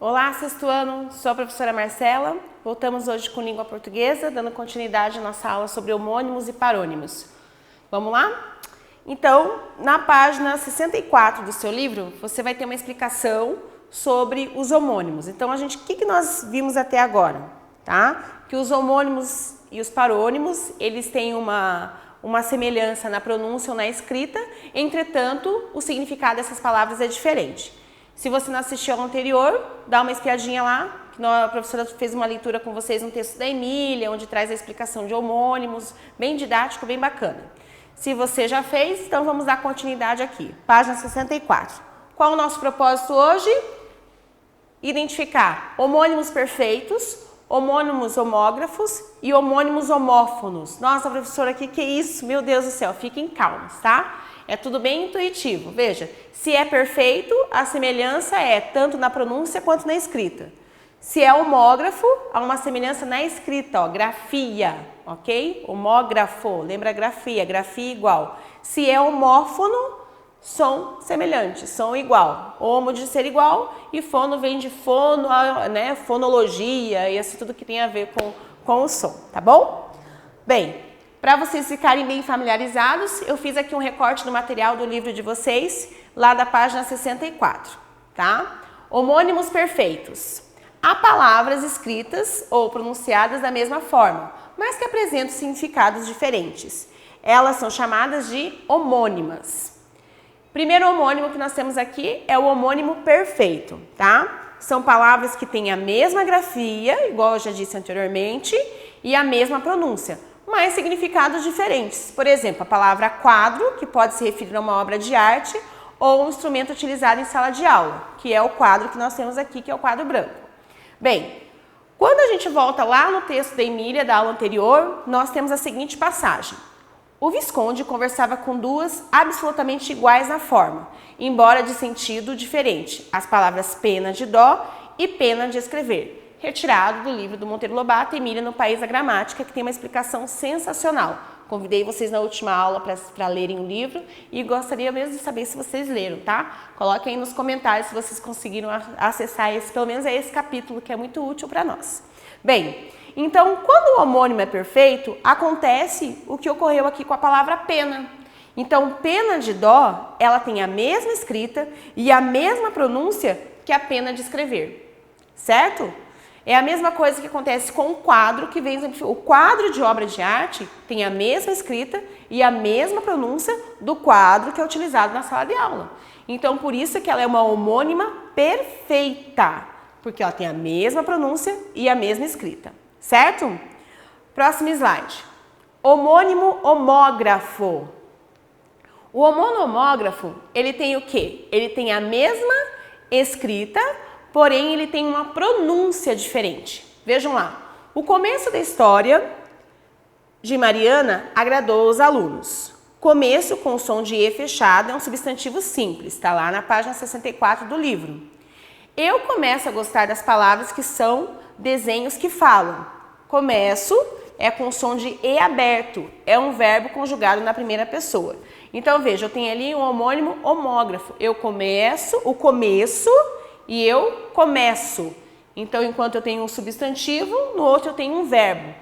Olá, sexto ano, sou a professora Marcela. Voltamos hoje com língua portuguesa, dando continuidade à nossa aula sobre homônimos e parônimos. Vamos lá? Então, na página 64 do seu livro, você vai ter uma explicação sobre os homônimos. Então, o que nós vimos até agora? Tá? Que os homônimos e os parônimos, eles têm uma semelhança na pronúncia ou na escrita, entretanto, o significado dessas palavras é diferente. Se você não assistiu ao anterior, dá uma espiadinha lá, que a professora fez uma leitura com vocês no texto da Emília, onde traz a explicação de homônimos, bem didático, bem bacana. Se você já fez, então vamos dar continuidade aqui. Página 64. Qual é o nosso propósito hoje? Identificar homônimos perfeitos, homônimos homógrafos e homônimos homófonos. Nossa, professora, que é isso? Meu Deus do céu, fiquem calmos, tá? É tudo bem intuitivo. Veja, se é perfeito, a semelhança é tanto na pronúncia quanto na escrita. Se é homógrafo, há uma semelhança na escrita, ó, grafia, ok? Homógrafo, lembra grafia igual. Se é homófono, som semelhante, som igual. Homo de ser igual e fono vem de fono, né, fonologia e assim tudo que tem a ver com o som, tá bom? Bem, para vocês ficarem bem familiarizados, eu fiz aqui um recorte do material do livro de vocês, lá da página 64, tá? Homônimos perfeitos. Há palavras escritas ou pronunciadas da mesma forma, mas que apresentam significados diferentes. Elas são chamadas de homônimas. Primeiro homônimo que nós temos aqui é o homônimo perfeito, tá? São palavras que têm a mesma grafia, igual eu já disse anteriormente, e a mesma pronúncia, mas significados diferentes. Por exemplo, a palavra quadro, que pode se referir a uma obra de arte, ou um instrumento utilizado em sala de aula, que é o quadro que nós temos aqui, que é o quadro branco. Bem, quando a gente volta lá no texto da Emília, da aula anterior, nós temos a seguinte passagem. O Visconde conversava com duas absolutamente iguais na forma, embora de sentido diferente, as palavras pena de dó e pena de escrever, retirado do livro do Monteiro Lobato, Emília no País da Gramática, que tem uma explicação sensacional. Convidei vocês na última aula para lerem o livro e gostaria mesmo de saber se vocês leram, tá? Coloquem aí nos comentários se vocês conseguiram acessar pelo menos esse capítulo, que é muito útil para nós. Bem, então, quando o homônimo é perfeito, acontece o que ocorreu aqui com a palavra pena. Então, pena de dó, ela tem a mesma escrita e a mesma pronúncia que a pena de escrever, certo? É a mesma coisa que acontece com o quadro, que vem o quadro de obra de arte tem a mesma escrita e a mesma pronúncia do quadro que é utilizado na sala de aula. Então, por isso que ela é uma homônima perfeita, porque ela tem a mesma pronúncia e a mesma escrita, certo? Próximo slide. Homônimo homógrafo. O homônimo homógrafo, ele tem o quê? Ele tem a mesma escrita, porém, ele tem uma pronúncia diferente. Vejam lá. O começo da história de Mariana agradou os alunos. Começo com o som de E fechado é um substantivo simples. Está lá na página 64 do livro. Eu começo a gostar das palavras que são desenhos que falam. Começo é com o som de E aberto. É um verbo conjugado na primeira pessoa. Então, veja, eu tenho ali um homônimo homógrafo. Eu começo, o começo... E eu começo. Então, enquanto eu tenho um substantivo, no outro eu tenho um verbo.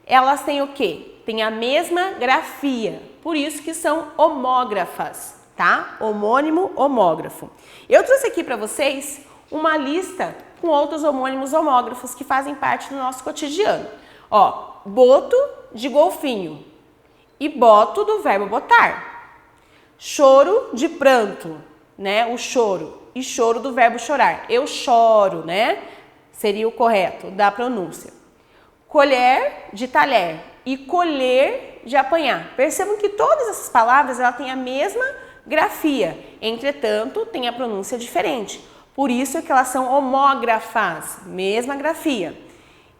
Elas têm o quê? Tem a mesma grafia. Por isso que são homógrafas, tá? Homônimo, homógrafo. Eu trouxe aqui para vocês uma lista com outros homônimos homógrafos que fazem parte do nosso cotidiano. Ó, boto de golfinho e boto do verbo botar. Choro de pranto, né? O choro. E choro do verbo chorar. Eu choro, né? Seria o correto da pronúncia. Colher de talher e colher de apanhar. Percebam que todas essas palavras ela têm a mesma grafia, entretanto, tem a pronúncia diferente. Por isso é que elas são homógrafas, mesma grafia.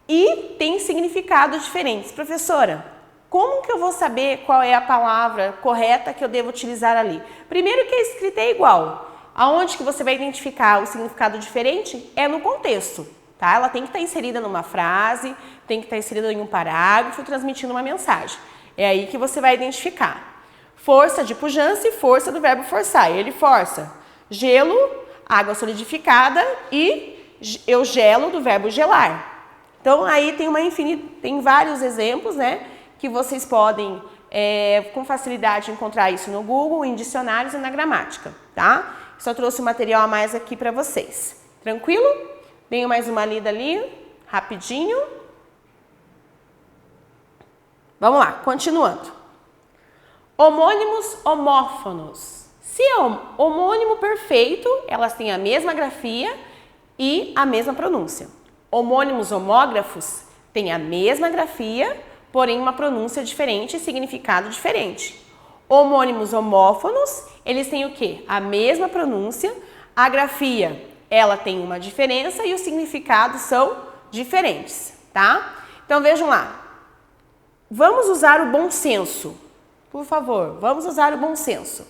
E tem significados diferentes. Professora, como que eu vou saber qual é a palavra correta que eu devo utilizar ali? Primeiro que a escrita é igual. Aonde que você vai identificar o significado diferente? É no contexto, tá? Ela tem que estar inserida numa frase, tem que estar inserida em um parágrafo, transmitindo uma mensagem. É aí que você vai identificar. Força de pujança e força do verbo forçar. Ele força. Gelo, água solidificada e eu gelo do verbo gelar. Então, aí tem vários exemplos, né, que vocês podem, com facilidade, encontrar isso no Google, em dicionários e na gramática, tá? Só trouxe o material a mais aqui para vocês. Tranquilo? Tenho mais uma lida ali, rapidinho. Vamos lá, continuando. Homônimos homófonos. Se é homônimo perfeito, elas têm a mesma grafia e a mesma pronúncia. Homônimos homógrafos têm a mesma grafia, porém uma pronúncia diferente e significado diferente. Homônimos homófonos, eles têm o quê? A mesma pronúncia, a grafia, ela tem uma diferença e os significados são diferentes, tá? Então vejam lá. Vamos usar o bom senso. Por favor, vamos usar o bom senso.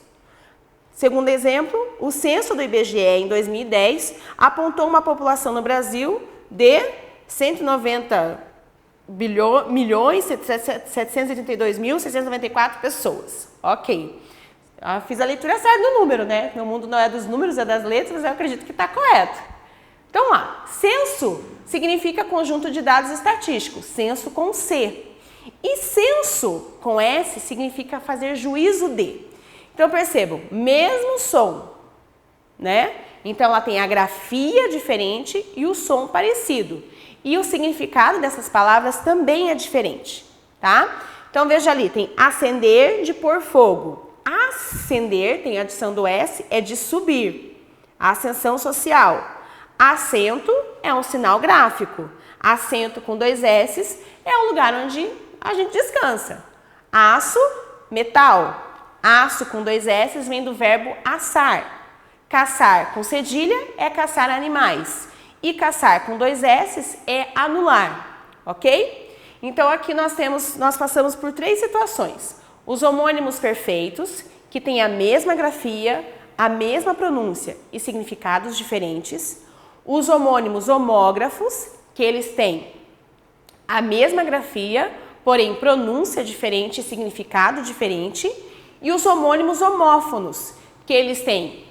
Segundo exemplo, o censo do IBGE em 2010 apontou uma população no Brasil de 190.782.694 pessoas. Ok. Eu fiz a leitura certa do número, né? Meu mundo não é dos números, é das letras, mas eu acredito que está correto. Então, lá, censo significa conjunto de dados estatísticos, censo com C. E censo com S significa fazer juízo de. Então, percebam, mesmo som, né? Então, ela tem a grafia diferente e o som parecido. E o significado dessas palavras também é diferente, tá? Então, veja ali, tem acender, de pôr fogo. Ascender, tem a adição do S, é de subir. Ascensão social. Assento é um sinal gráfico. Assento com 2 S's é um lugar onde a gente descansa. Aço, metal. Aço com 2 S's vem do verbo assar. Caçar com cedilha é caçar animais. E caçar com 2 S's é anular, ok? Então aqui nós passamos por 3 situações. Os homônimos perfeitos, que têm a mesma grafia, a mesma pronúncia e significados diferentes. Os homônimos homógrafos, que eles têm a mesma grafia, porém pronúncia diferente e significado diferente. E os homônimos homófonos, que eles têm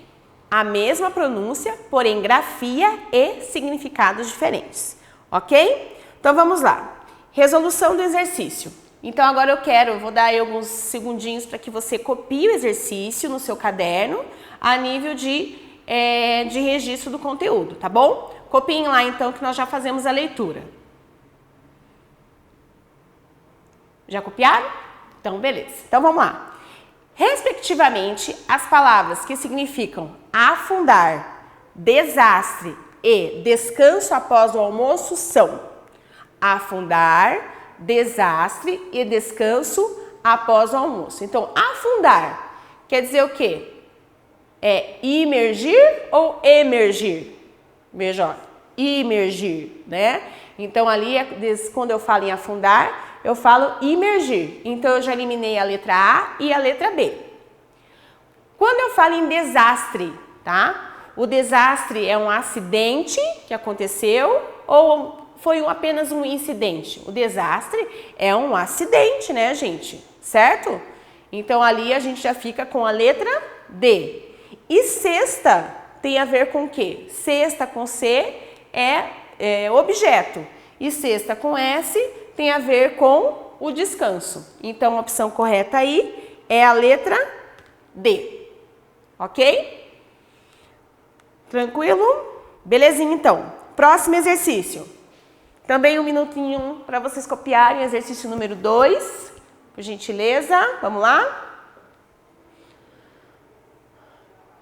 a mesma pronúncia, porém grafia e significados diferentes. Ok? Então vamos lá. Resolução do exercício. Então agora eu vou dar aí alguns segundinhos para que você copie o exercício no seu caderno a nível de registro do conteúdo, tá bom? Copiem lá então que nós já fazemos a leitura. Já copiaram? Então beleza. Então vamos lá. Respectivamente, as palavras que significam afundar, desastre e descanso após o almoço são afundar, desastre e descanso após o almoço. Então, afundar quer dizer o quê? É imergir ou emergir? Veja, ó, imergir, né? Então, ali, quando eu falo em afundar, eu falo imergir. Então, eu já eliminei a letra A e a letra B. Quando eu falo em desastre, tá? O desastre é um acidente que aconteceu ou foi apenas um incidente? O desastre é um acidente, né, gente? Certo? Então, ali a gente já fica com a letra D. E sexta tem a ver com o quê? Sexta com C é objeto. E sexta com S tem a ver com o descanso. Então, a opção correta aí é a letra D. Ok? Tranquilo? Belezinha, então. Próximo exercício. Também um minutinho para vocês copiarem, exercício número 2, por gentileza. Vamos lá?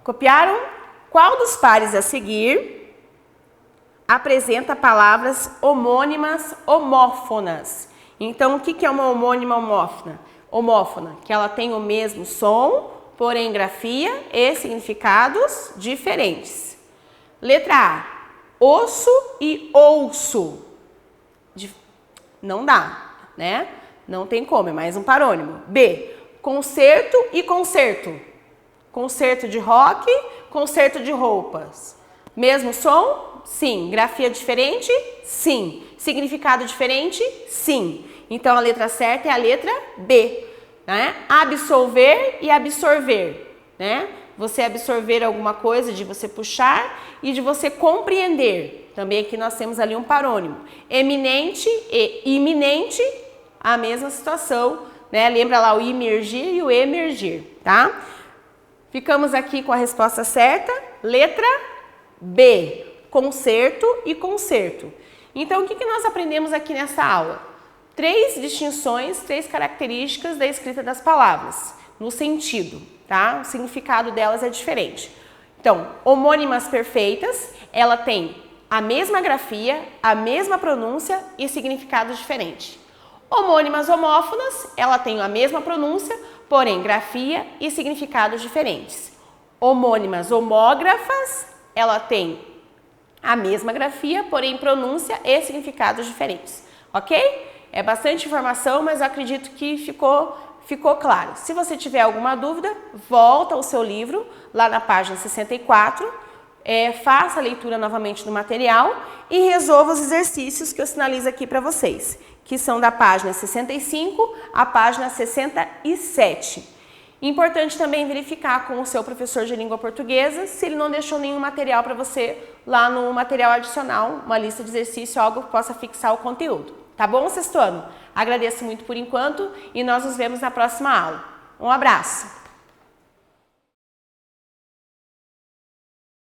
Copiaram? Qual dos pares a seguir apresenta palavras homônimas homófonas? Então, o que é uma homônima homófona? Homófona, que ela tem o mesmo som, porém grafia e significados diferentes. Letra A, osso e ouço. Não dá, né? Não tem como, é mais um parônimo. B, concerto e concerto. Concerto de rock, concerto de roupas. Mesmo som? Sim. Grafia diferente? Sim. Significado diferente? Sim. Então, a letra certa é a letra B, né? Absolver e absorver, né? você absorver alguma coisa, de você puxar e de você compreender. Também aqui nós temos ali um parônimo. Eminente e iminente, a mesma situação, né? Lembra lá o imergir e o emergir, tá? Ficamos aqui com a resposta certa. Letra B, concerto e concerto. Então, o que nós aprendemos aqui nessa aula? 3 distinções, 3 características da escrita das palavras, no sentido, tá? O significado delas é diferente. Então, homônimas perfeitas, ela tem a mesma grafia, a mesma pronúncia e significado diferente. Homônimas homófonas, ela tem a mesma pronúncia, porém grafia e significados diferentes. Homônimas homógrafas, ela tem a mesma grafia, porém pronúncia e significados diferentes, ok? É bastante informação, mas eu acredito que ficou claro. Se você tiver alguma dúvida, volta ao seu livro, lá na página 64, faça a leitura novamente do material e resolva os exercícios que eu sinalizo aqui para vocês, que são da página 65 à página 67. Importante também verificar com o seu professor de língua portuguesa se ele não deixou nenhum material para você lá no material adicional, uma lista de exercício, algo que possa fixar o conteúdo. Tá bom, sexto ano? Agradeço muito por enquanto e nós nos vemos na próxima aula. Um abraço!